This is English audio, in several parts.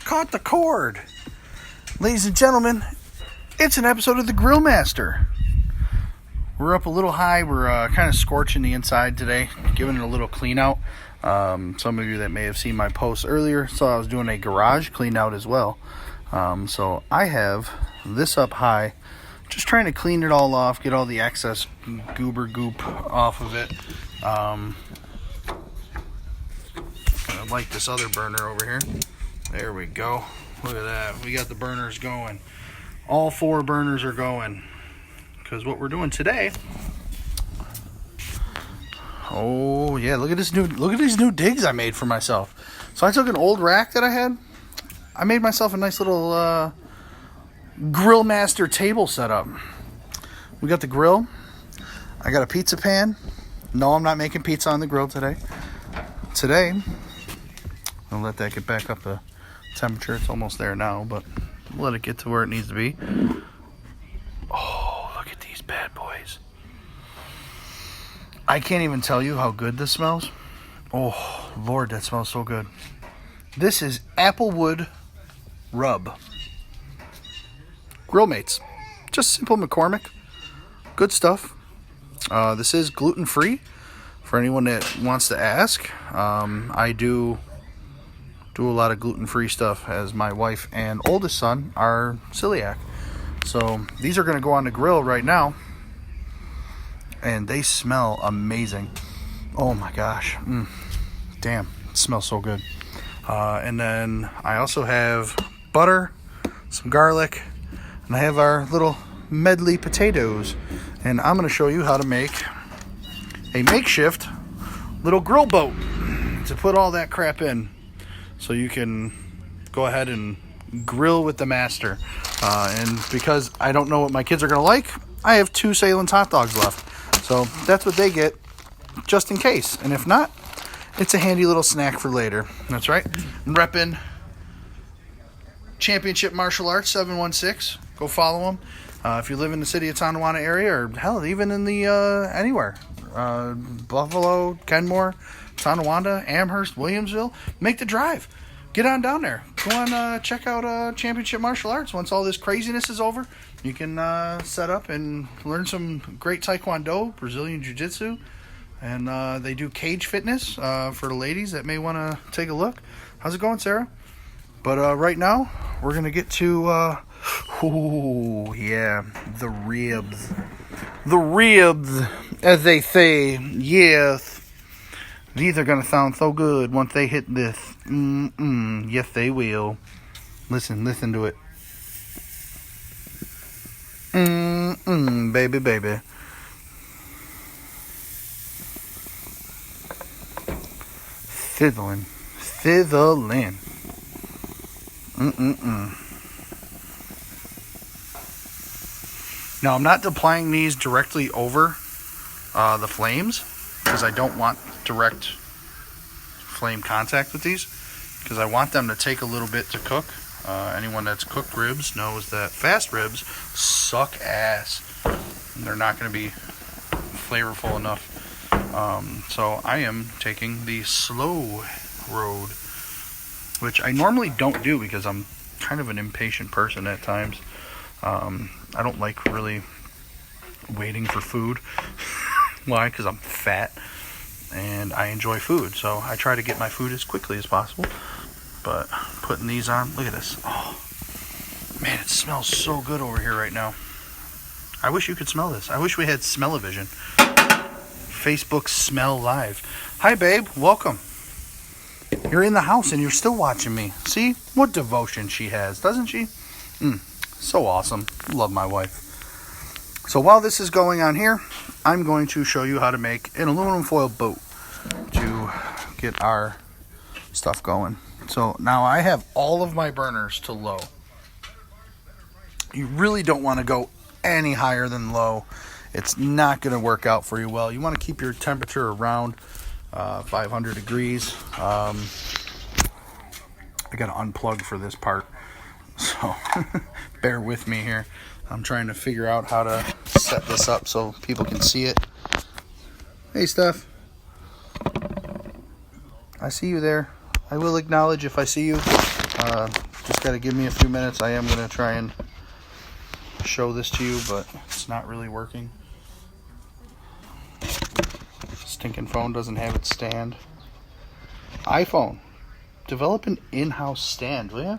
caught the cord. Ladies and gentlemen, it's an episode of the Grill Master. We're up a little high. We're kind of scorching the inside today, giving it a little clean out. Some of you that may have seen my post earlier saw I was doing a garage clean out as well. So I have this up high, just trying to clean it all off, get all the excess goop off of it. I like this other burner over here. There we go. Look at that. We got the burners going. All 4 burners are going. Because what we're doing today. Oh yeah, look at these new digs I made for myself. So I took an old rack that I had. I made myself a nice little Grill Master table setup. We got the grill. I got a pizza pan. No, I'm not making pizza on the grill today. I'll let that get back up to temperature. It's almost there now, but let it get to where it needs to be. Oh, look at these bad boys. I can't even tell you how good this smells. Oh, Lord, that smells so good. This is Applewood rub. Grill Mates. Just simple McCormick. Good stuff. This is gluten-free for anyone that wants to ask. I do a lot of gluten-free stuff as my wife and oldest son are celiac. So these are going to go on the grill right now. And they smell amazing. Oh my gosh. Damn, it smells so good. And then I also have butter, some garlic, and I have our little medley potatoes. And I'm going to show you how to make a makeshift little grill boat to put all that crap in. So you can go ahead and grill with the master. And because I don't know what my kids are going to like, I have 2 Salen's hot dogs left. So that's what they get, just in case. And if not, it's a handy little snack for later. That's right. I'm repping Championship Martial Arts 716. Go follow them. If you live in the city of Tonawanda area, or hell, even in the anywhere. Buffalo, Kenmore, Tonawanda, Amherst, Williamsville, make the drive. Get on down there. Go on, check out Championship Martial Arts. Once all this craziness is over, you can set up and learn some great Taekwondo, Brazilian Jiu-Jitsu, and they do cage fitness for the ladies that may want to take a look. How's it going, Sarah? But right now, we're going to get to, the ribs. The ribs, as they say, yes. These are going to sound so good once they hit this. Yes, they will. Listen to it. Baby. Sizzling. Now, I'm not applying these directly over the flames because I don't want direct flame contact with these, because I want them to take a little bit to cook. Anyone that's cooked ribs knows that fast ribs suck ass. They're not going to be flavorful enough. So I am taking the slow road, which I normally don't do because I'm kind of an impatient person at times. I don't like really waiting for food. Why? Because I'm fat and I enjoy food, so I try to get my food as quickly as possible. But putting these on, look at this. Oh man, it smells so good over here right now. I wish you could smell this. I wish we had smell-o-vision. Facebook Smell Live. Hi babe, welcome. You're in the house and you're still watching me. See what devotion she has, doesn't she? So awesome. Love my wife. So while this is going on here, I'm going to show you how to make an aluminum foil boat to get our stuff going. So now I have all of my burners to low. You really don't want to go any higher than low. It's not going to work out for you well. You want to keep your temperature around 500 degrees. I got to unplug for this part, so bear with me here. I'm trying to figure out how to set this up so people can see it. Hey, Steph. I see you there. I will acknowledge if I see you. Just got to give me a few minutes. I am going to try and show this to you, but it's not really working. Stinking phone doesn't have its stand. iPhone, develop an in-house stand, will you?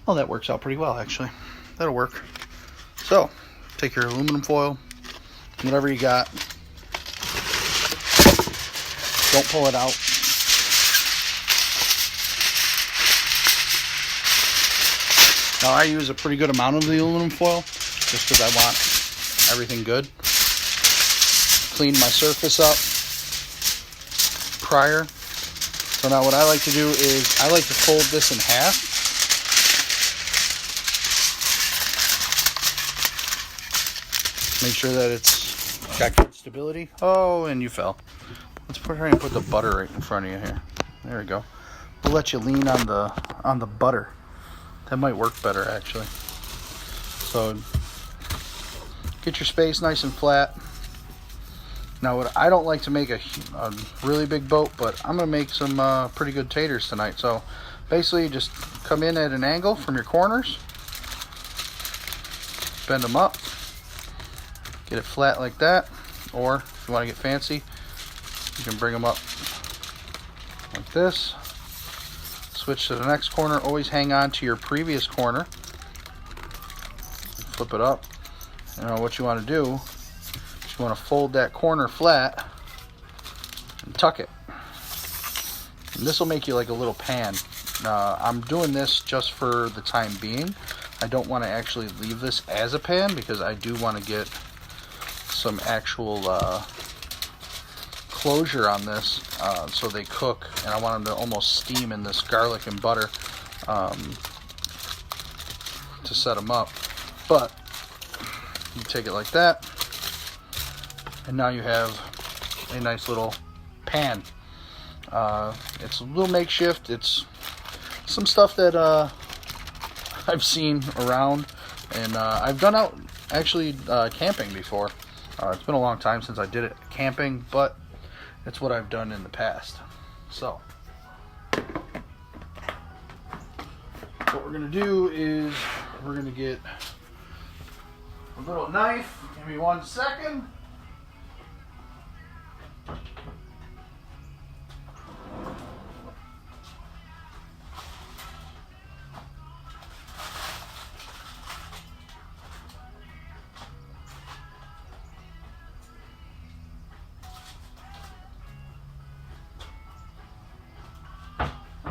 Oh, that works out pretty well, actually. That'll work. So, take your aluminum foil, whatever you got. Don't pull it out. Now, I use a pretty good amount of the aluminum foil just because I want everything good. Clean my surface up prior. So now what I like to do is I like to fold this in half. Make sure that it's got good stability. Oh, and you fell. Let's try and put the butter right in front of you here. There we go. We'll let you lean on the butter. That might work better, actually. So get your space nice and flat. Now, what I don't like to make a really big boat, but I'm gonna make some pretty good taters tonight. So basically, just come in at an angle from your corners, bend them up, get it flat like that, or if you want to get fancy, you can bring them up like this. Switch to the next corner. Always hang on to your previous corner. Flip it up. And what you want to do is you want to fold that corner flat and tuck it. And this will make you like a little pan. I'm doing this just for the time being. I don't want to actually leave this as a pan because I do want to get some actual closure on this so they cook, and I want them to almost steam in this garlic and butter to set them up. But you take it like that, and now you have a nice little pan. It's a little makeshift. It's some stuff that I've seen around, and I've done out actually camping before. It's been a long time since I did it camping, but it's what I've done in the past. So what we're gonna do is we're gonna get a little knife. Give me 1 second.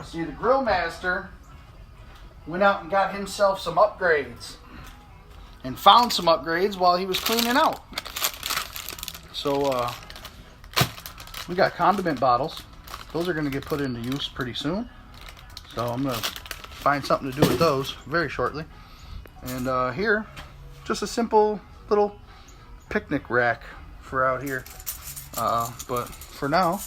See, the grill master went out and got himself some upgrades and found some upgrades while he was cleaning out. So we got condiment bottles. Those are going to get put into use pretty soon. So I'm going to find something to do with those very shortly. And here, just a simple little picnic rack for out here. But for now,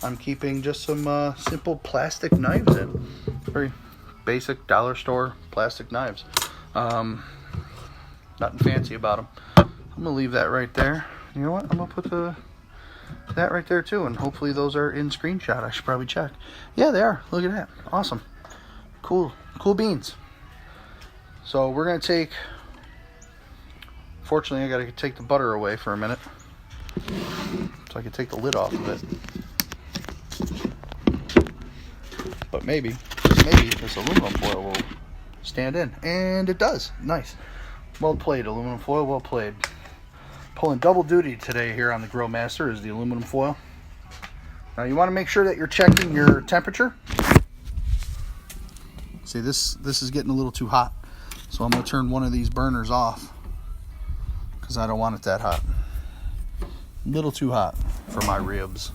I'm keeping just some simple plastic knives in. Very basic dollar store plastic knives. Nothing fancy about them. I'm gonna leave that right there. You know what? I'm gonna put that right there too, and hopefully those are in screenshot. I should probably check. Yeah, they are. Look at that. Awesome. Cool beans. So we're gonna take. Fortunately, I gotta take the butter away for a minute, so I can take the lid off of it. But maybe, just maybe, this aluminum foil will stand in. And it does. Nice. Well played, aluminum foil. Well played. Pulling double duty today here on the Grill Master is the aluminum foil. Now you want to make sure that you're checking your temperature. See, this is getting a little too hot. So I'm going to turn one of these burners off because I don't want it that hot. A little too hot for my ribs.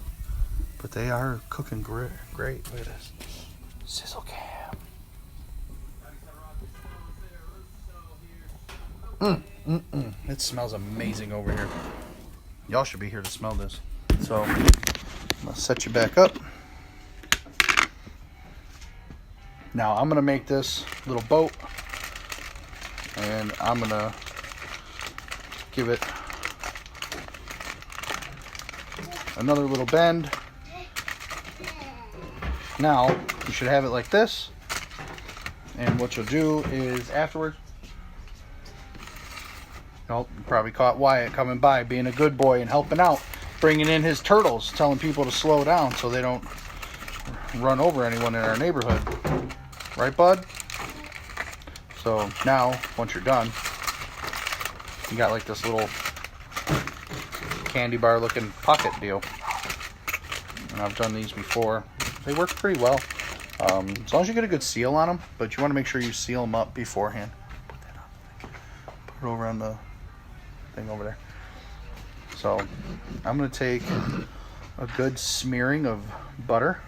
But they are cooking great. Look at this. Sizzle cam. It smells amazing over here. Y'all should be here to smell this. So I'm gonna set you back up. Now I'm gonna make this little boat, and I'm gonna give it another little bend. Now you should have it like this, And what you'll do is afterwards, you probably caught Wyatt coming by, being a good boy and helping out, bringing in his turtles, telling people to slow down so they don't run over anyone in our neighborhood. Right, bud? So now, once you're done, you got like this little candy bar looking pocket deal. And I've done these before. They work pretty well. As long as you get a good seal on them, but you want to make sure you seal them up beforehand. Put that on. Put it over on the thing over there. So I'm going to take a good smearing of butter,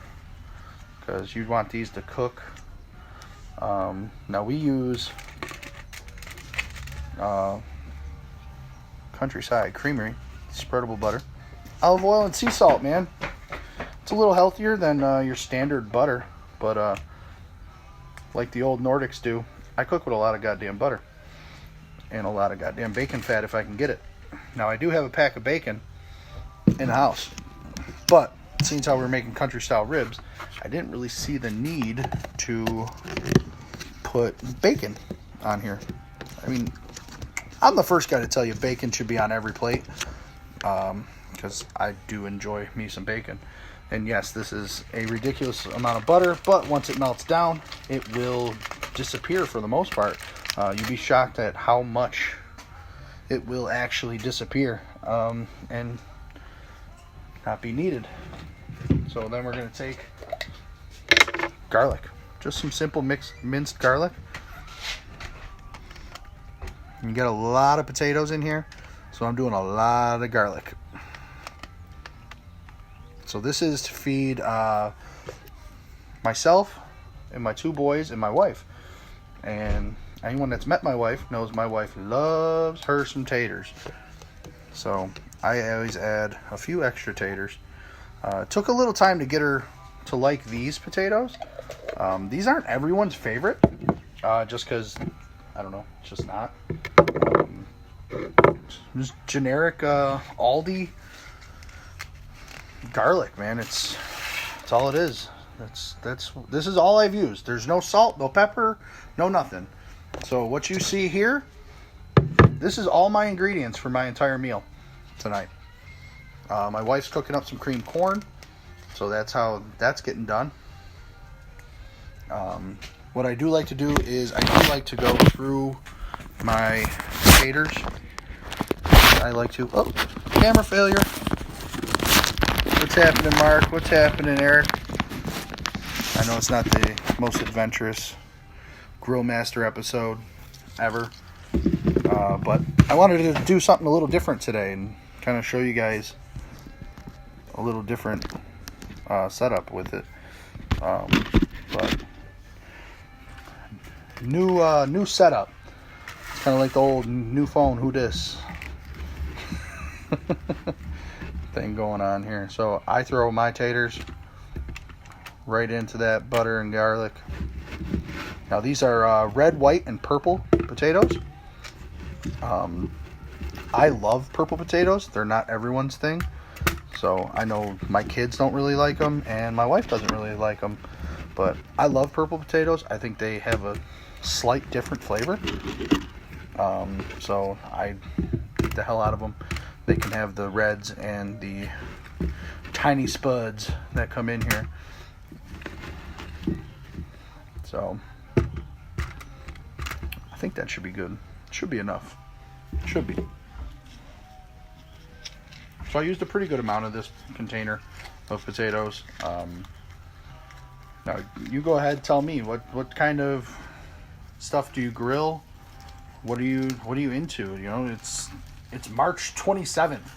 because you'd want these to cook. Now we use Countryside Creamery spreadable butter, olive oil, and sea salt, man. It's a little healthier than your standard butter, but like the old Nordics do, I cook with a lot of goddamn butter and a lot of goddamn bacon fat if I can get it. Now I do have a pack of bacon in the house, but since how we're making country style ribs, I didn't really see the need to put bacon on here. I mean, I'm the first guy to tell you bacon should be on every plate, because I do enjoy me some bacon. And yes, this is a ridiculous amount of butter, but once it melts down, it will disappear for the most part. You'd be shocked at how much it will actually disappear and not be needed. So then we're going to take garlic, just some simple minced garlic. You get a lot of potatoes in here, so I'm doing a lot of garlic. So this is to feed myself and my 2 boys and my wife. And anyone that's met my wife knows my wife loves her some taters. So I always add a few extra taters. It took a little time to get her to like these potatoes. These aren't everyone's favorite, just because, I don't know, it's just not. Just generic Aldi garlic, man. It's all it is. This is all I've used. There's no salt, no pepper, no nothing. So what you see here, this is all my ingredients for my entire meal tonight. My wife's cooking up some creamed corn, so that's how that's getting done. What I do like to do is I do like to go through my taters. I like to, camera failure. What's happening, Mark? What's happening, Eric? I know it's not the most adventurous Grill Master episode ever, but I wanted to do something a little different today and kind of show you guys a little different setup with it. But new setup. It's kind of like the old new phone. Who dis? Thing going on here. So I throw my taters right into that butter and garlic. Now these are red, white, and purple potatoes. I love purple potatoes. They're not everyone's thing. So I know my kids don't really like them, and my wife doesn't really like them. But I love purple potatoes. I think they have a slight different flavor. So I eat the hell out of them. They can have the reds and the tiny spuds that come in here. So I think that should be good. Should be enough. Should be. So I used a pretty good amount of this container of potatoes. Now you go ahead, tell me what kind of stuff do you grill? What are you into? You know, it's March 27th.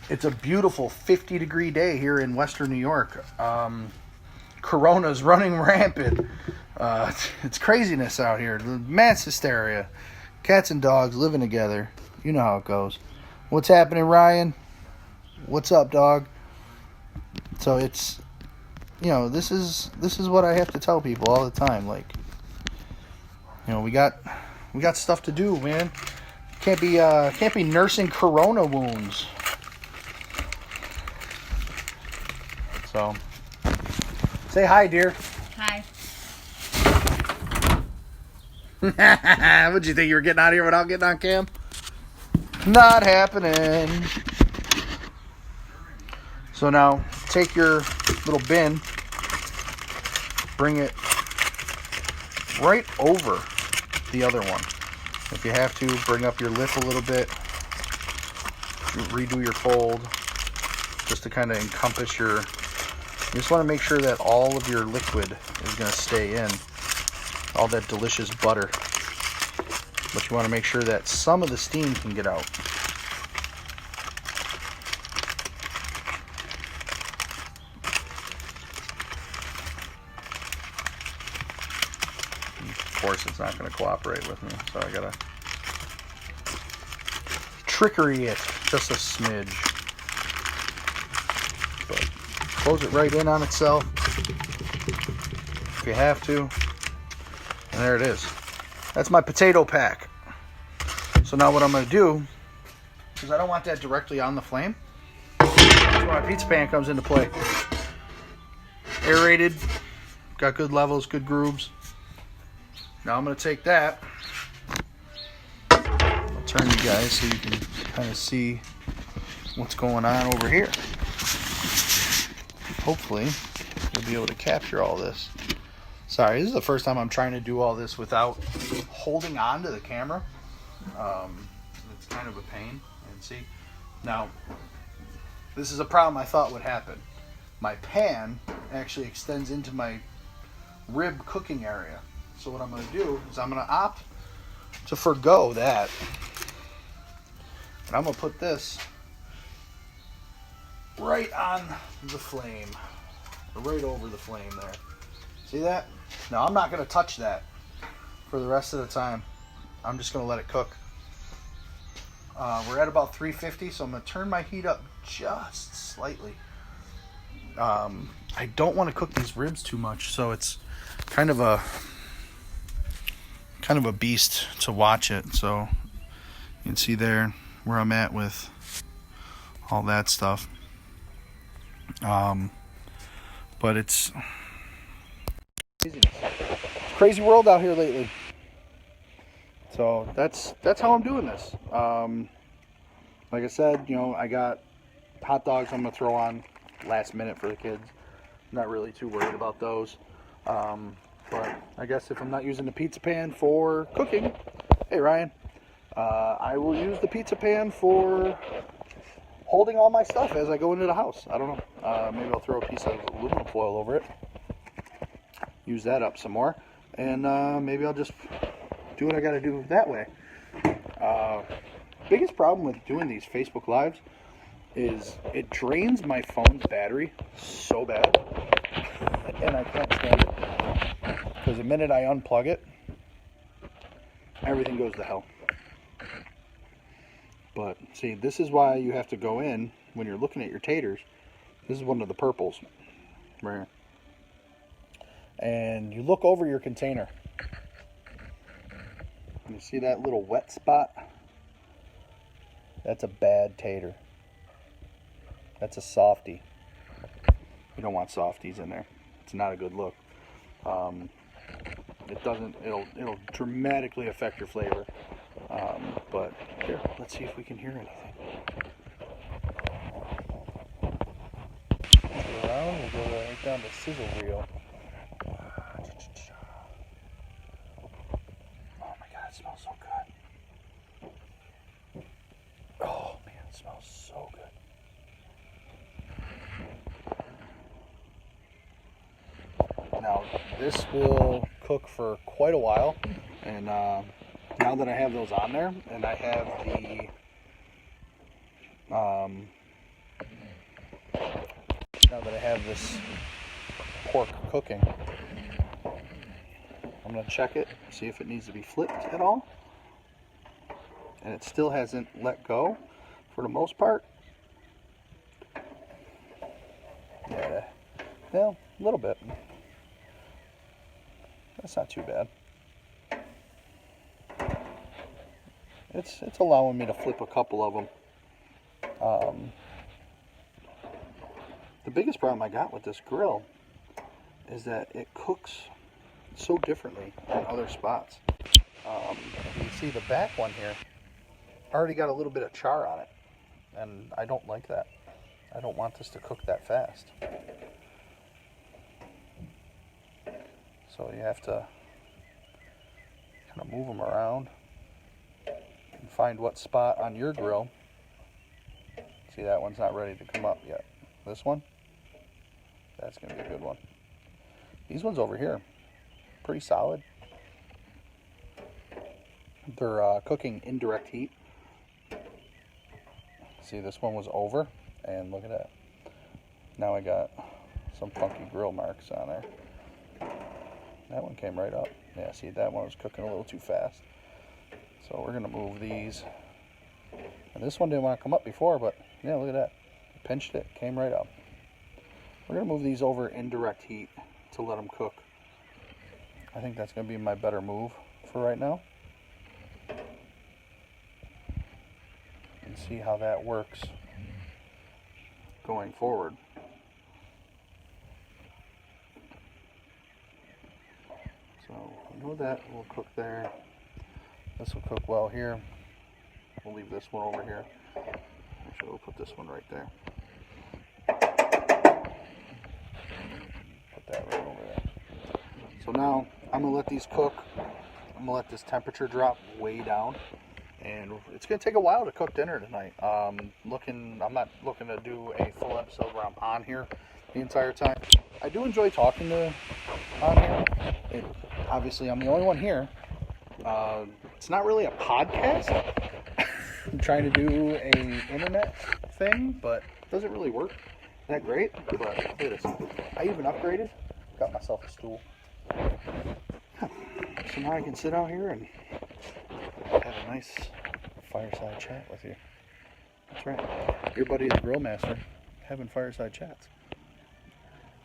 It's a beautiful 50-degree day here in Western New York. Corona's running rampant. It's craziness out here. Mass hysteria. Cats and dogs living together. You know how it goes. What's happening, Ryan? What's up, dog? So it's, you know, this is what I have to tell people all the time. Like, you know, we got stuff to do, man. Can't be nursing corona wounds. So, say hi, dear. Hi. What'd you think you were getting out of here without getting on cam? Not happening. So now take your little bin, bring it right over the other one. If you have to, bring up your lip a little bit, redo your fold, just to kind of encompass your, you just want to make sure that all of your liquid is going to stay in, all that delicious butter. But you want to make sure that some of the steam can get out. Of course, it's not going to cooperate with me, so I gotta trickery it just a smidge. But close it right in on itself if you have to. And there it is. That's my potato pack. So now what I'm going to do, because I don't want that directly on the flame, that's where my pizza pan comes into play. Aerated, got good levels, good grooves. Now I'm going to take that, I'll turn you guys so you can kind of see what's going on over here. Hopefully you'll be able to capture all this. Sorry, this is the first time I'm trying to do all this without holding on to the camera. It's kind of a pain. And see, now this is a problem I thought would happen. My pan actually extends into my rib cooking area. So what I'm going to do is I'm going to opt to forgo that. And I'm going to put this right on the flame, right over the flame there. See that? Now I'm not going to touch that for the rest of the time. I'm just going to let it cook. We're at about 350, so I'm going to turn my heat up just slightly. I don't want to cook these ribs too much, so it's kind of a beast to watch it. So you can see there where I'm at with all that stuff. But it's crazy world out here lately. So that's how I'm doing this. Like I said, you know, I got hot dogs I'm gonna throw on last minute for the kids. Not really too worried about those. But I guess if I'm not using the pizza pan for cooking, hey Ryan, I will use the pizza pan for holding all my stuff as I go into the house. I don't know. Maybe I'll throw a piece of aluminum foil over it. Use that up some more. And maybe I'll just do what I got to do that way. Biggest problem with doing these Facebook Lives is it drains my phone's battery so bad. And I can't stand it. Because the minute I unplug it, everything goes to hell. But see, this is why you have to go in when you're looking at your taters. This is one of the purples right here. And you look over your container. You see that little wet spot? That's a bad tater. That's a softie. You don't want softies in there. It's not a good look. It'll dramatically affect your flavor. But here, let's see if we can hear anything. Go around, we'll go right down the sizzle reel. Oh my God, it smells so good. Oh man, it smells so good. Now, this will cook for quite a while, and now that I have those on there, and I have the now that I have this pork cooking, I'm going to check it, see if it needs to be flipped at all. And it still hasn't let go for the most part. Yeah, well, a little bit. That's not too bad. It's allowing me to flip a couple of them. The biggest problem I got with this grill is that it cooks so differently than other spots. You see the back one here already got a little bit of char on it, and I don't like that. I don't want this to cook that fast. So you have to kind of move them around and find what spot on your grill. See, that one's not ready to come up yet. This one, that's going to be a good one. These ones over here, pretty solid. They're cooking indirect heat. See, this one was over, and look at that. Now I got some funky grill marks on there. That one came right up. Yeah, see, that one was cooking a little too fast. So we're gonna move these. And this one didn't want to come up before, but yeah, look at that. Pinched it, came right up. We're gonna move these over indirect heat to let them cook. I think that's gonna be my better move for right now. And see how that works going forward. So I know that will cook there. This will cook well here. We'll leave this one over here. Actually, we'll put this one right there. Put that right over there. So now I'm gonna let these cook. I'm gonna let this temperature drop way down, and it's gonna take a while to cook dinner tonight. I'm not looking to do a full episode where I'm on here the entire time. I do enjoy talking on here. Obviously, I'm the only one here. It's not really a podcast. I'm trying to do a internet thing, but it doesn't really work that great. But look at this. I even upgraded. Got myself a stool. So now I can sit out here and have a nice fireside chat with you. That's right. Your buddy the Grill Master having fireside chats.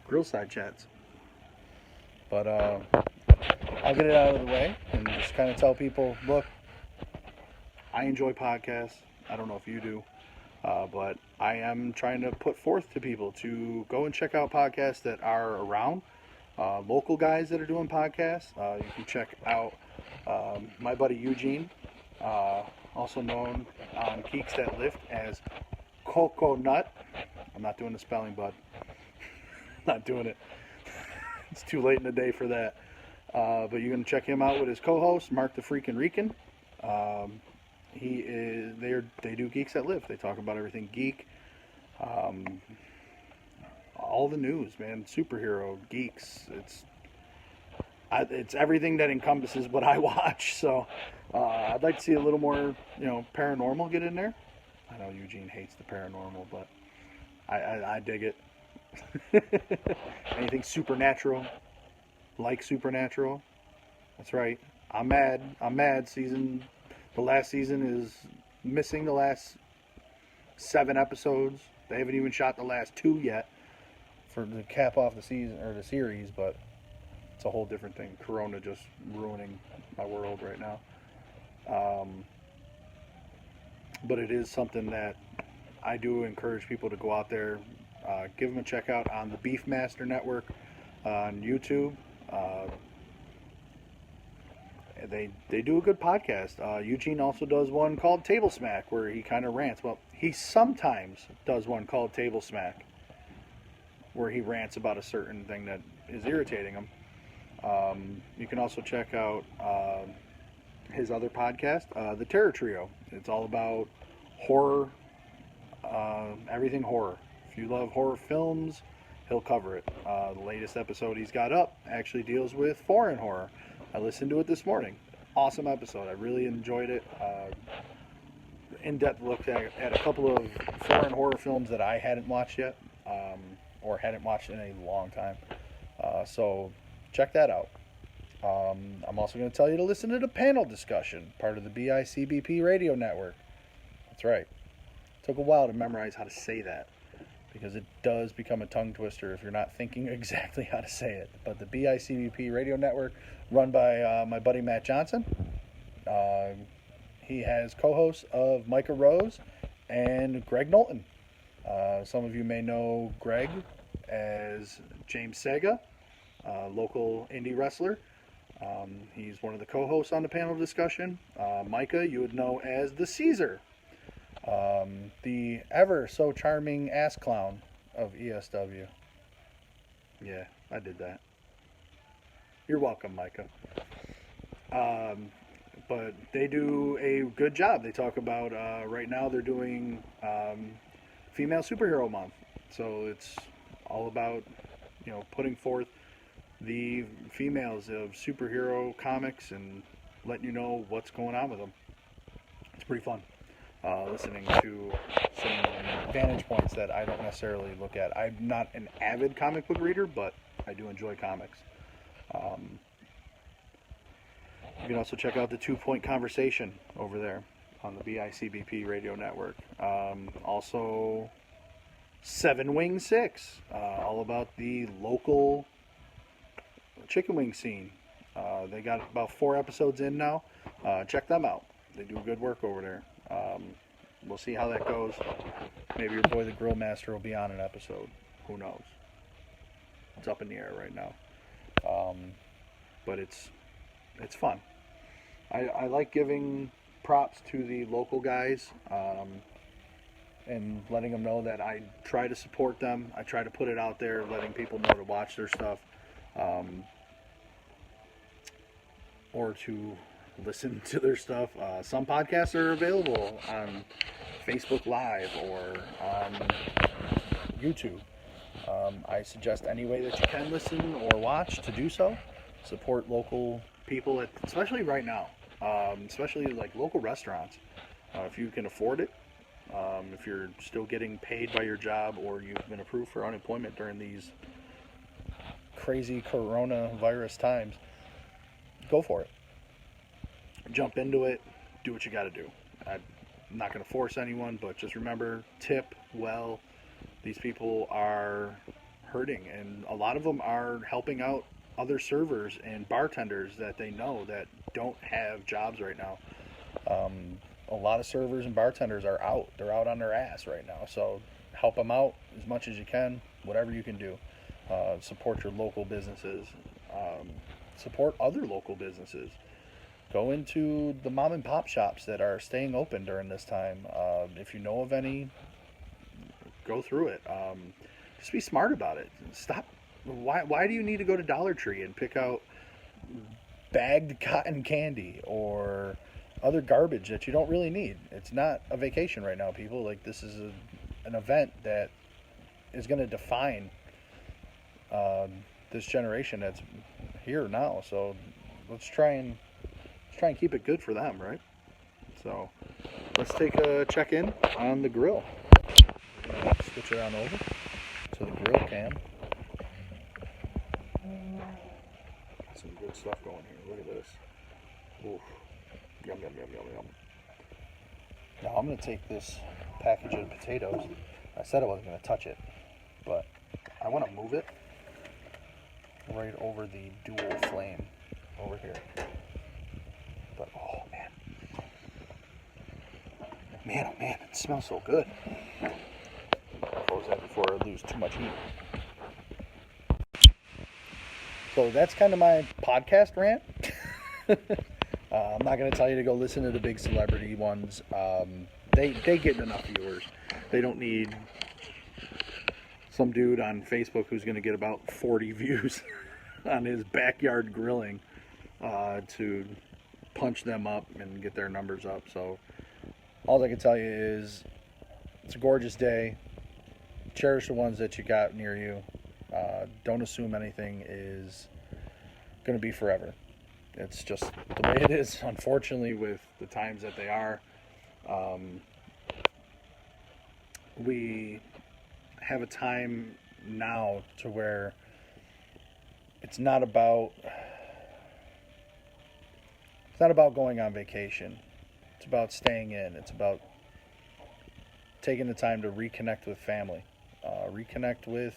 Grillside chats. But I'll get it out of the way and just kind of tell people, look, I enjoy podcasts. I don't know if you do, but I am trying to put forth to people to go and check out podcasts that are around, local guys that are doing podcasts. You can check out my buddy Eugene, also known on Geeks That Lift as Coconut. I'm not doing the spelling, bud. Not doing it. It's too late in the day for that. But you can check him out with his co-host, Mark the Freakin' Rican. They do Geeks That Live. They talk about everything geek. All the news, man. Superhero, geeks. It's everything that encompasses what I watch. So I'd like to see a little more, paranormal get in there. I know Eugene hates the paranormal, but I dig it. Anything supernatural, like Supernatural. That's right. I'm mad. The last season is missing the last 7 episodes. They haven't even shot the last 2 yet for the cap off the season or the series, but it's a whole different thing. Corona just ruining my world right now. But it is something that I do encourage people to go out there, give them a check out on the Beefmaster Network on YouTube. They do a good podcast. Eugene also does one called Table Smack, where he kind of rants. Well, he sometimes does one called Table Smack, where he rants about a certain thing that is irritating him. You can also check out his other podcast, The Terror Trio. It's all about horror, everything horror. If you love horror films, he'll cover it. The latest episode he's got up actually deals with foreign horror. I listened to it this morning. Awesome episode. I really enjoyed it. In-depth look at a couple of foreign horror films that I hadn't watched yet, or hadn't watched in a long time. So check that out. I'm also going to tell you to listen to the panel discussion, part of the BICBP radio network. That's right. It took a while to memorize how to say that, because it does become a tongue twister if you're not thinking exactly how to say it. But the BICBP radio network, run by my buddy Matt Johnson. He has co-hosts of Micah Rose and Greg Knowlton. Some of you may know Greg as James Sega, local indie wrestler. He's one of the co-hosts on the panel discussion. Micah, you would know as the Caesar, the ever so charming ass clown of ESW. Yeah, I did that. You're welcome, Micah. But they do a good job. They talk about, right now they're doing Female Superhero Month. So it's all about, putting forth the females of superhero comics and letting you know what's going on with them. It's pretty fun. Listening to some vantage points that I don't necessarily look at. I'm not an avid comic book reader, but I do enjoy comics. You can also check out the 2 Point Conversation over there on the BICBP radio network. Also, Seven Wing 6, all about the local chicken wing scene. They got about 4 episodes in now. Check them out. They do good work over there. We'll see how that goes. Maybe your boy the Grill Master will be on an episode. Who knows? It's up in the air right now. But it's fun. I like giving props to the local guys and letting them know that I try to support them. I try to put it out there, letting people know to watch their stuff or to listen to their stuff. Some podcasts are available on Facebook Live or on YouTube. I suggest any way that you can listen or watch to do so. Support local people, especially right now, especially like local restaurants. If you can afford it, if you're still getting paid by your job or you've been approved for unemployment during these crazy coronavirus times, go for it. Jump into it. Do what you got to do. I'm not going to force anyone, but just remember, tip well. These people are hurting, and a lot of them are helping out other servers and bartenders that they know that don't have jobs right now. A lot of servers and bartenders are out. They're out on their ass right now. So help them out as much as you can, whatever you can do. Support your local businesses. Support other local businesses. Go into the mom and pop shops that are staying open during this time. If you know of any, go through it. Just be smart about it. Stop. Why do you need to go to Dollar Tree and pick out bagged cotton candy or other garbage that you don't really need? It's not a vacation right now, people. Like, this is an event that is going to define this generation that's here now. So let's try and keep it good for them, right? So let's take a check-in on the grill. Switch it on over to the grill cam. Some good stuff going here. Look at this. Oof. Yum, yum, yum, yum, yum. Now I'm going to take this package of potatoes. I said I wasn't going to touch it, but I want to move it right over the dual flame over here. But oh man, oh man, it smells so good. I'll close that before I lose too much heat. So that's kind of my podcast rant. I'm not going to tell you to go listen to the big celebrity ones. They get enough viewers. They don't need some dude on Facebook who's going to get about 40 views on his backyard grilling to punch them up and get their numbers up. So all I can tell you is it's a gorgeous day. Cherish the ones that you got near you. Don't assume anything is going to be forever. It's just the way it is, unfortunately, with the times that they are. We have a time now to where it's not about going on vacation. It's about staying in. It's about taking the time to reconnect with family, reconnect with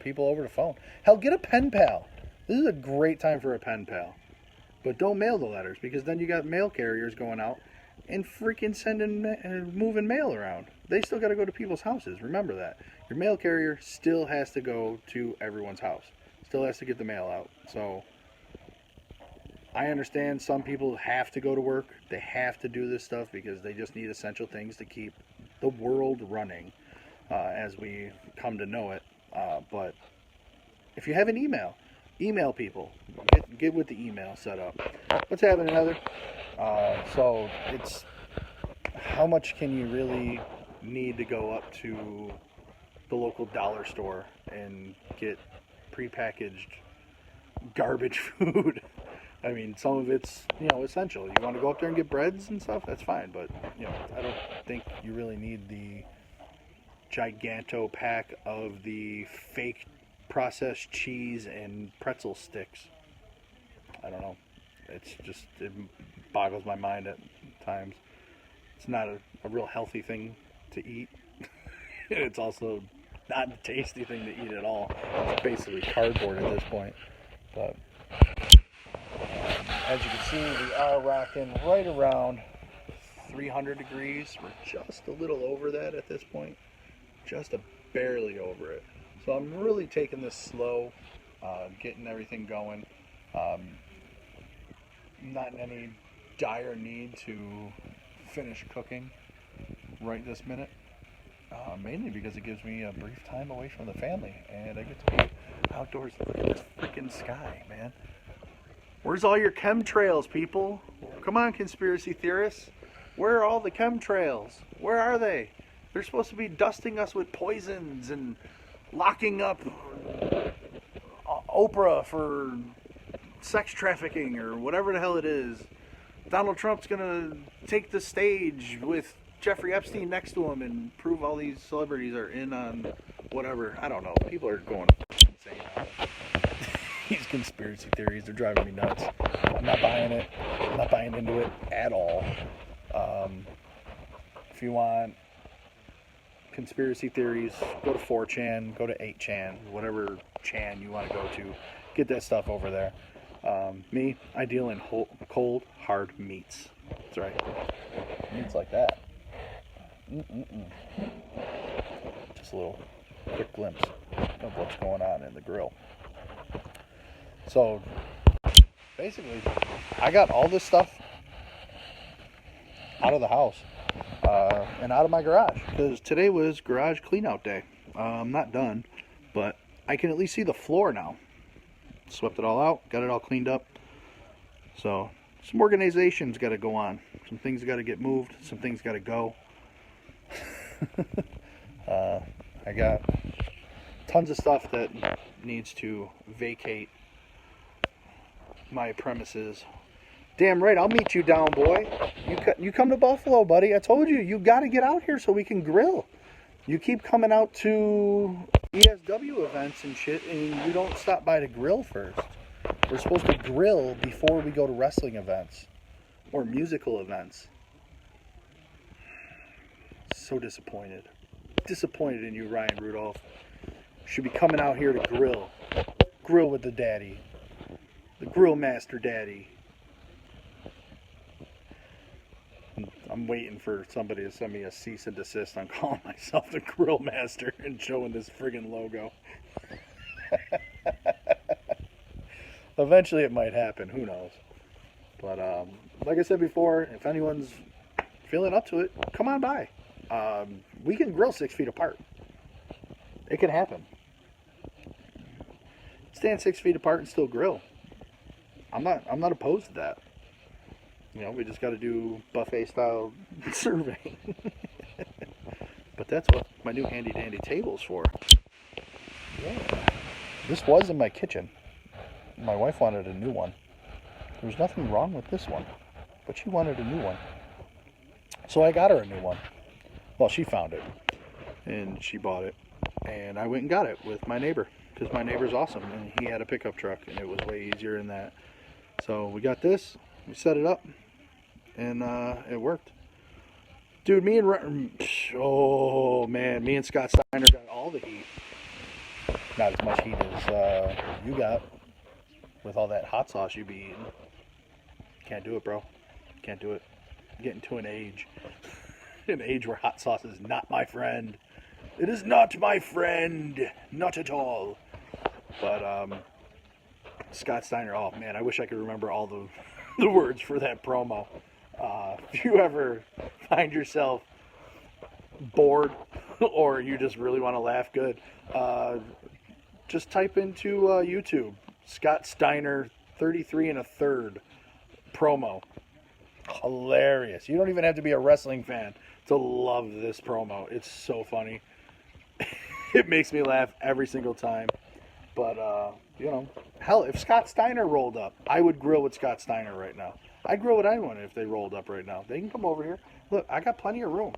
people over the phone. Hell, get a pen pal. This is a great time for a pen pal. But don't mail the letters, because then you got mail carriers going out and freaking moving mail around. They still got to go to people's houses. Remember that. Your mail carrier still has to go to everyone's house. Still has to get the mail out. So I understand some people have to go to work. They have to do this stuff because they just need essential things to keep the world running as we come to know it. But if you have an email people. Get with the email set up. What's happening, Heather? So it's how much can you really need to go up to the local dollar store and get prepackaged garbage food? I mean, some of it's, essential. You want to go up there and get breads and stuff, that's fine. But, I don't think you really need the giganto pack of the fake processed cheese and pretzel sticks. I don't know. It's just, it boggles my mind at times. It's not a real healthy thing to eat. It's also not a tasty thing to eat at all. It's basically cardboard at this point. But as you can see, we are rocking right around 300 degrees. We're just a little over that at this point. Just barely over it. So I'm really taking this slow, getting everything going. Not in any dire need to finish cooking right this minute. Mainly because it gives me a brief time away from the family and I get to be outdoors. Look at this freaking sky, man. Where's all your chemtrails, people? Come on, conspiracy theorists. Where are all the chemtrails? Where are they? They're supposed to be dusting us with poisons and locking up Oprah for sex trafficking or whatever the hell it is. Donald Trump's gonna take the stage with Jeffrey Epstein next to him and prove all these celebrities are in on whatever. I don't know. People are going insane. These conspiracy theories are driving me nuts. I'm not buying it. I'm not buying into it at all. If you want conspiracy theories, go to 4chan, go to 8chan, whatever chan you want to go to. Get that stuff over there. Me, I deal in cold, hard meats. That's right. Meats like that. Just a little quick glimpse of what's going on in the grill. So, basically, I got all this stuff out of the house and out of my garage because today was garage clean out day. I'm not done, but I can at least see the floor now. Swept it all out, got it all cleaned up. So some organization's got to go on. Some things got to get moved. Some things got to go. I got tons of stuff that needs to vacate my premises. Damn right, I'll meet you down, boy. You come to Buffalo, buddy. I told you, you got to get out here so we can grill. You keep coming out to ESW events and shit, and you don't stop by to grill first. We're supposed to grill before we go to wrestling events or musical events. So disappointed. Disappointed in you, Ryan Rudolph. Should be coming out here to grill. Grill with the daddy. The grill master daddy. I'm waiting for somebody to send me a cease and desist on calling myself the grill master and showing this friggin' logo. Eventually it might happen, who knows. But like I said before, if anyone's feeling up to it, come on by. We can grill 6 feet apart. It can happen. Stand 6 feet apart and still grill. I'm not opposed to that. We just got to do buffet style survey. But that's what my new handy dandy table's for. Yeah. This was in my kitchen. My wife wanted a new one. There was nothing wrong with this one, but she wanted a new one. So I got her a new one. Well, she found it, and she bought it, and I went and got it with my neighbor, because my neighbor's awesome, and he had a pickup truck, and it was way easier than that. So we got this, we set it up, and it worked. Dude, me and Scott Steiner got all the heat. Not as much heat as you got with all that hot sauce you be eating. Can't do it, bro. Can't do it. I'm getting to an age where hot sauce is not my friend. It is not my friend. Not at all. But Scott Steiner. Oh man, I wish I could remember all the words for that promo. If you ever find yourself bored or you just really want to laugh good, just type into YouTube Scott Steiner 33 and a third promo. Hilarious. You don't even have to be a wrestling fan to love this promo. It's so funny. It makes me laugh every single time. But, you know, hell, if Scott Steiner rolled up, I would grill with Scott Steiner right now. I'd grill with anyone if they rolled up right now. They can come over here. Look, I got plenty of room.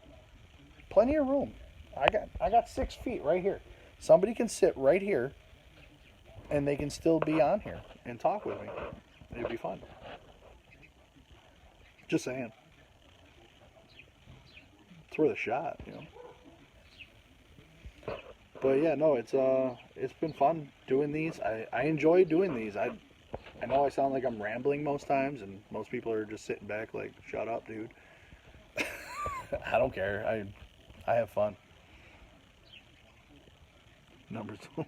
Plenty of room. I got 6 feet right here. Somebody can sit right here, and they can still be on here and talk with me. It'd be fun. Just saying. It's worth a shot, you know. But yeah, no, it's been fun doing these. I enjoy doing these. I know I sound like I'm rambling most times, and most people are just sitting back like, shut up, dude. I don't care. I have fun. Number 2.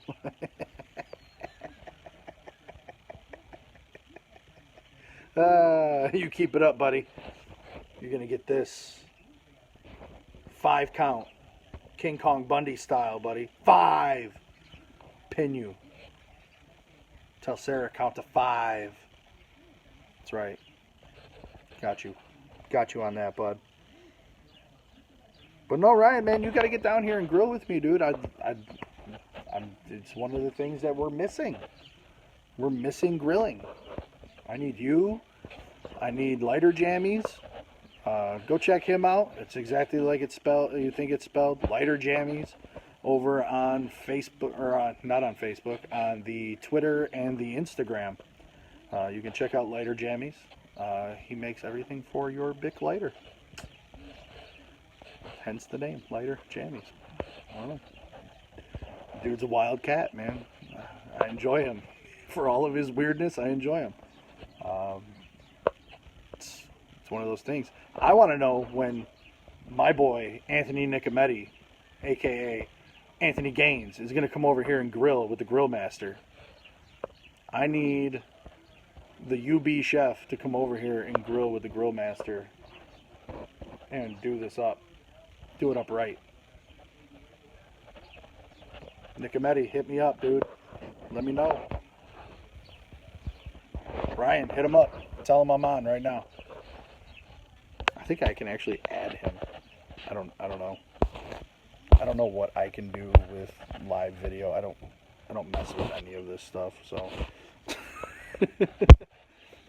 You keep it up, buddy. You're going to get this 5 count. King Kong Bundy style, buddy. 5. Pin you. Tell Sarah count to 5. That's right. Got you. Got you on that, bud. But no, Ryan, man, you got to get down here and grill with me, dude. It's one of the things that we're missing. We're missing grilling. I need you. I need Lighter Jammies. Go check him out. It's exactly like it's spelled. You think it's spelled. Lighter Jammies over on Facebook, or not on Facebook, on the Twitter and the Instagram. You can check out Lighter Jammies. He makes everything for your Bic lighter. Hence the name, Lighter Jammies. I don't know. Dude's a wild cat, man. I enjoy him. For all of his weirdness, I enjoy him. It's one of those things. I want to know when my boy, Anthony Nicometti, a.k.a. Anthony Gaines, is going to come over here and grill with the Grill Master. I need the UB chef to come over here and grill with the Grill Master and do this up. Do it up right. Nicometti, hit me up, dude. Let me know. Ryan, hit him up. Tell him I'm on right now. I think I can actually add him. I don't know. I don't know what I can do with live video. I don't mess with any of this stuff, so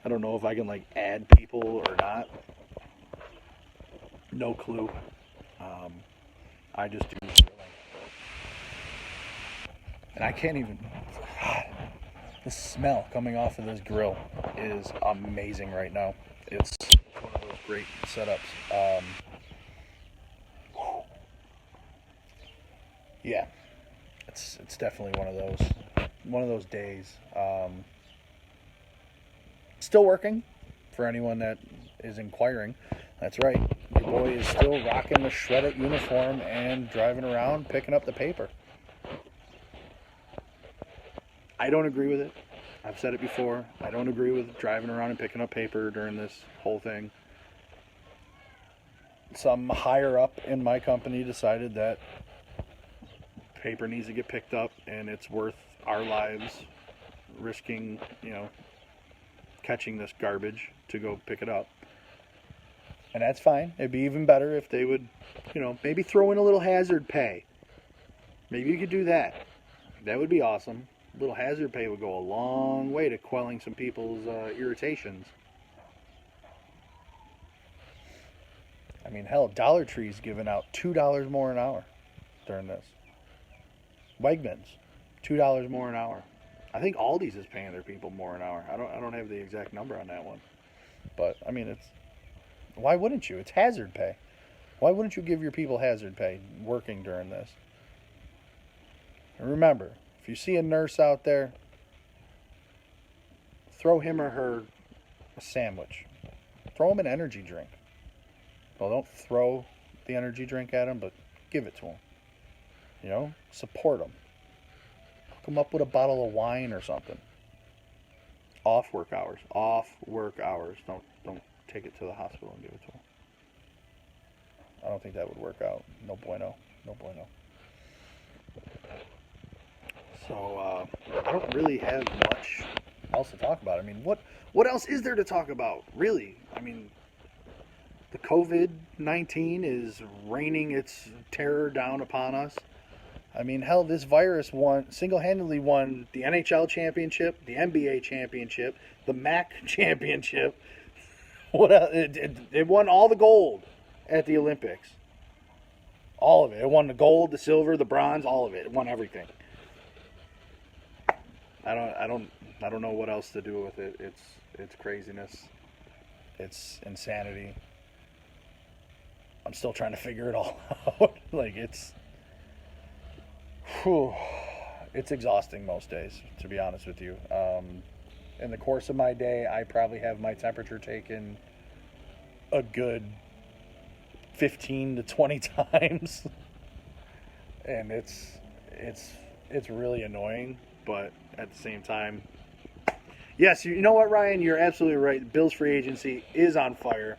I don't know if I can like add people or not. No clue. I just do grilling. And I can't even. The smell coming off of this grill is amazing right now. It's one of those great setups. Yeah, it's definitely one of those days. Still working for anyone that is inquiring. That's right. Your boy is still rocking the shredded uniform and driving around picking up the paper. I don't agree with it. I've said it before. I don't agree with driving around and picking up paper during this whole thing. Some higher up in my company decided that paper needs to get picked up and it's worth our lives risking, catching this garbage to go pick it up. And that's fine. It'd be even better if they would, maybe throw in a little hazard pay. Maybe you could do that. That would be awesome. A little hazard pay would go a long way to quelling some people's irritations. I mean, hell, Dollar Tree's giving out $2 more an hour during this. Wegmans, $2 more an hour. I think Aldi's is paying their people more an hour. I don't have the exact number on that one. But, I mean, why wouldn't you? It's hazard pay. Why wouldn't you give your people hazard pay working during this? And remember, if you see a nurse out there, throw him or her a sandwich. Throw him an energy drink. Well, don't throw the energy drink at him, but give it to him. Support him. Hook him up with a bottle of wine or something. Off work hours. Off work hours. Don't take it to the hospital and give it to them. I don't think that would work out. No bueno. No bueno. So I don't really have much else to talk about. I mean, what else is there to talk about? Really? I mean, the COVID-19 is raining its terror down upon us. I mean, hell, this virus single-handedly won the NHL championship, the NBA championship, the MAC championship. What else? It won all the gold at the Olympics. All of it. It won the gold, the silver, the bronze, all of it. It won everything. I don't know what else to do with it. It's craziness. It's insanity. I'm still trying to figure it all out. Like it's exhausting most days, to be honest with you. In the course of my day, I probably have my temperature taken a good 15 to 20 times. And it's really annoying, but at the same time, yes, you know what, Ryan? You're absolutely right. Bills free agency is on fire.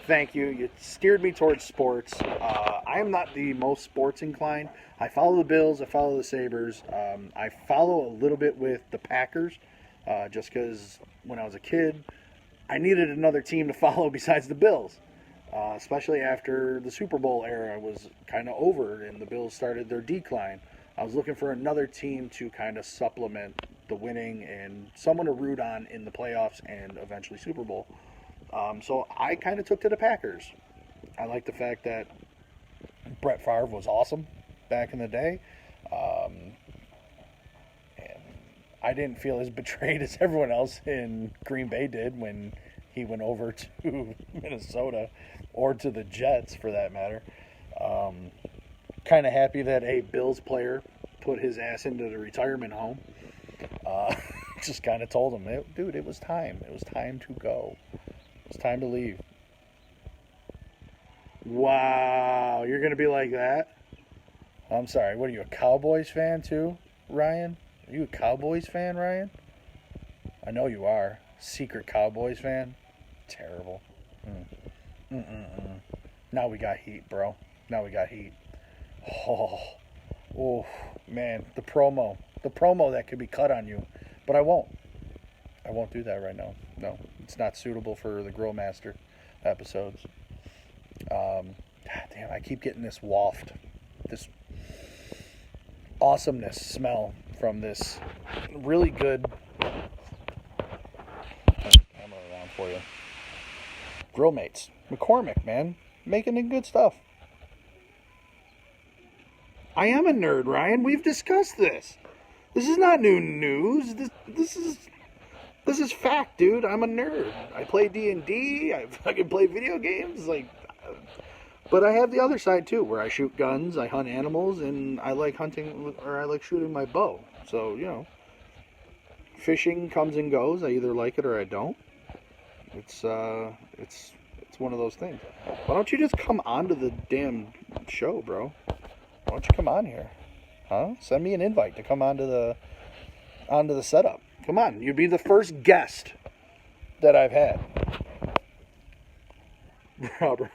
Thank you. You steered me towards sports. I am not the most sports inclined. I follow the Bills. I follow the Sabres. I follow a little bit with the Packers, just because when I was a kid, I needed another team to follow besides the Bills, especially after the Super Bowl era was kind of over and the Bills started their decline. I was looking for another team to kind of supplement the winning and someone to root on in the playoffs and eventually Super Bowl. So I kind of took to the Packers. I like the fact that Brett Favre was awesome back in the day. And I didn't feel as betrayed as everyone else in Green Bay did when he went over to Minnesota or to the Jets for that matter. Kind of happy that a Bills player put his ass into the retirement home. Just kind of told him, dude, it was time. It was time to go. It was time to leave. Wow, you're going to be like that? I'm sorry, what are you, a Cowboys fan too, Ryan? Are you a Cowboys fan, Ryan? I know you are. Secret Cowboys fan? Terrible. Now we got heat, bro. Now we got heat. Oh, man, the promo that could be cut on you, but I won't do that right now. No, it's not suitable for the Grill Master episodes. God damn, I keep getting this waft, this awesomeness smell from this really good camera around for you. Grill Mates, McCormick, man, making the good stuff. I am a nerd, Ryan. We've discussed this. This is not new news. This is fact, dude. I'm a nerd. I play D&D. I fucking play video games. But I have the other side too, where I shoot guns, I hunt animals, and I like hunting or I like shooting my bow. So fishing comes and goes. I either like it or I don't. It's one of those things. Why don't you just come onto the damn show, bro? Why don't you come on here? Huh? Send me an invite to come onto the setup. Come on, you'd be the first guest that I've had. Robert.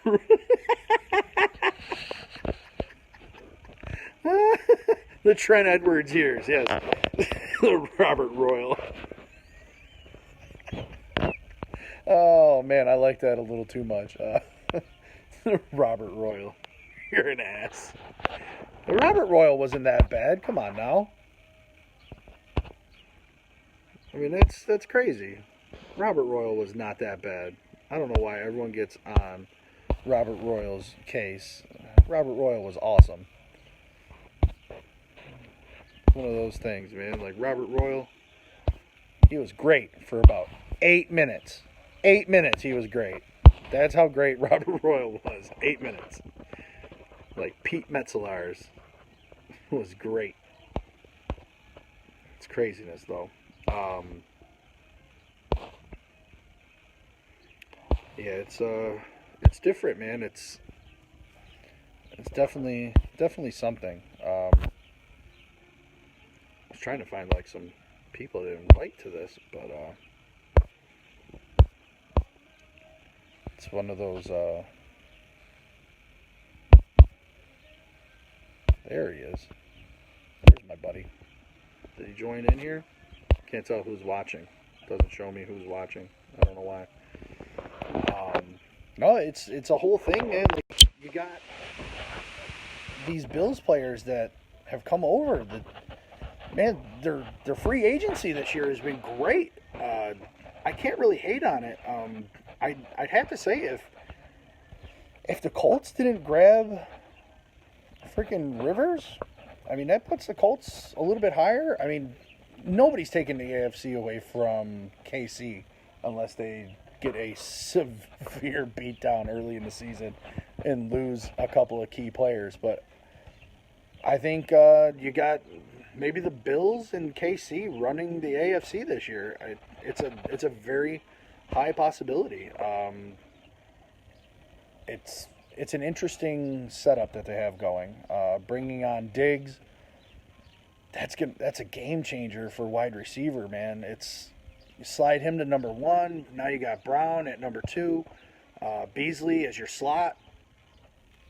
The Trent Edwards years, yes. The Robert Royal. Oh, man, I like that a little too much. Robert Royal. You're an ass. Robert Royal wasn't that bad. Come on now. I mean, that's crazy. Robert Royal was not that bad. I don't know why everyone gets on Robert Royal's case. Robert Royal was awesome. One of those things, man. Like Robert Royal, he was great for about 8 minutes. 8 minutes he was great. That's how great Robert Royal was. 8 minutes. Like Pete Metzelaars was great. It's craziness though. Yeah, it's different, man. It's definitely something. I was trying to find like some people to invite to this, but It's one of those. There he is. There's my buddy. Did he join in here? Can't tell who's watching. Doesn't show me who's watching. I don't know why. No, it's a whole thing, man. Like, you got these Bills players that have come over. Man, their free agency this year has been great. I can't really hate on it. I'd have to say if the Colts didn't grab freaking Rivers, I mean, that puts the Colts a little bit higher. I mean, nobody's taking the AFC away from KC unless they get a severe beatdown early in the season and lose a couple of key players. But I think you got maybe the Bills and KC running the AFC this year. It's a very high possibility. It's an interesting setup that they have going. Bringing on Diggs, that's a game changer for wide receiver, man. You slide him to number 1. Now you got Brown at number 2. Beasley as your slot.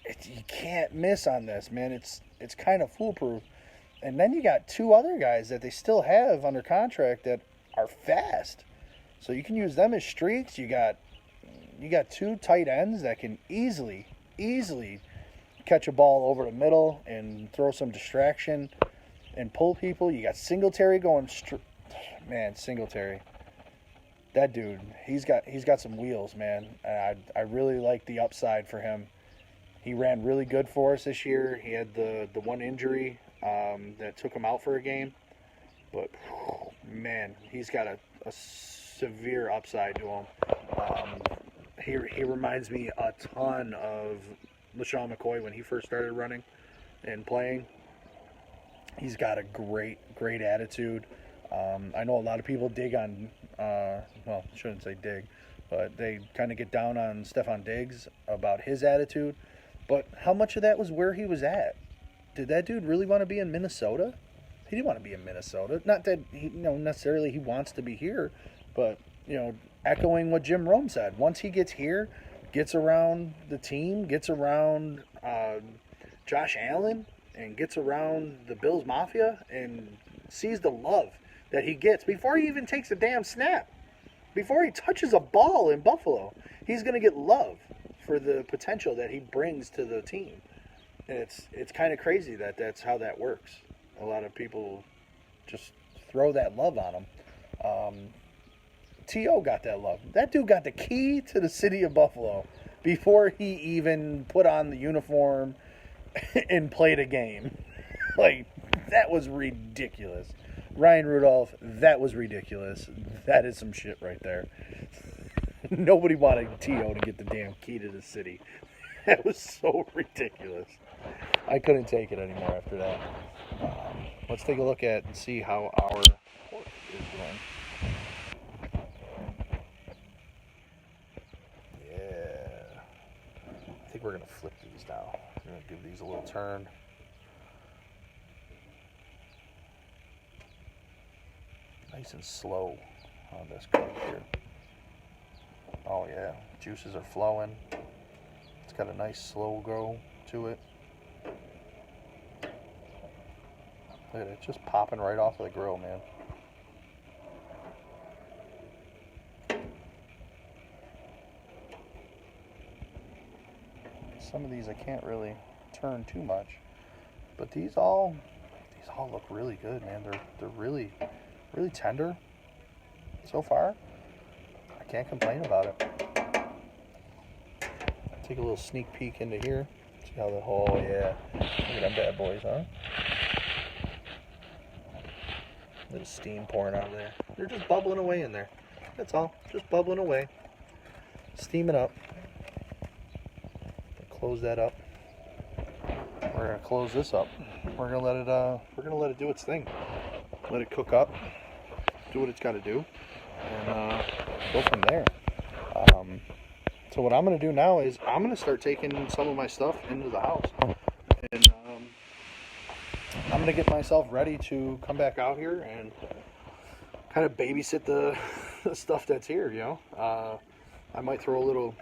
You can't miss on this, man. It's kind of foolproof. And then you got 2 other guys that they still have under contract that are fast. So you can use them as streaks. You got 2 tight ends that can easily catch a ball over the middle and throw some distraction and pull people. You got Singletary going man, Singletary. That dude, he's got some wheels, man. I really like the upside for him. He ran really good for us this year. He had the one injury that took him out for a game. But, man, he's got a severe upside to him. He reminds me a ton of LaShawn McCoy when he first started running and playing. He's got a great attitude. I know a lot of people dig on, well, shouldn't say dig, but they kind of get down on Stefon Diggs about his attitude. But how much of that was where he was at? Did that dude really want to be in Minnesota? He didn't want to be in Minnesota. Not that necessarily he wants to be here, but echoing what Jim Rome said, once he gets here, gets around the team, gets around Josh Allen, and gets around the Bills Mafia, and sees the love that he gets before he even takes a damn snap, before he touches a ball in Buffalo, he's going to get love for the potential that he brings to the team. And it's kind of crazy that that's how that works. A lot of people just throw that love on him. T.O. got that love. That dude got the key to the city of Buffalo before he even put on the uniform and played a game. Like, that was ridiculous. Ryan Rudolph, that was ridiculous. That is some shit right there. Nobody wanted T.O. to get the damn key to the city. That was so ridiculous. I couldn't take it anymore after that. Let's take a look at and see how our pork is doing. Yeah. I think we're going to flip these now. We're going to give these a little turn. Nice and slow on this cook here. Oh yeah, juices are flowing. It's got a nice slow go to it. Look at it, just popping right off of the grill, man. Some of these I can't really turn too much, but these all look really good, man. They're really tender so far. I can't complain about it. Take a little sneak peek into here. See how the whole, yeah. Look at them bad boys, huh? A little steam pouring out of there. They're just bubbling away in there. That's all. Just bubbling away. Steaming up. Close that up. We're gonna close this up. We're gonna let it do its thing. Let it cook up. Do what it's got to do, and go from there. So what I'm going to do now is I'm going to start taking some of my stuff into the house, and I'm going to get myself ready to come back out here and kind of babysit the stuff that's here. I might throw a little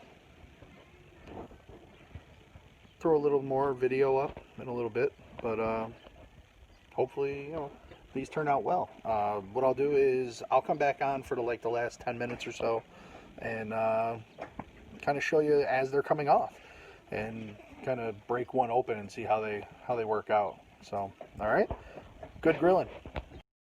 throw a little more video up in a little bit, but hopefully, you know, these turn out well. What I'll do is I'll come back on for the last 10 minutes or so, and kind of show you as they're coming off, and kind of break one open and see how they work out. So, all right, good grilling.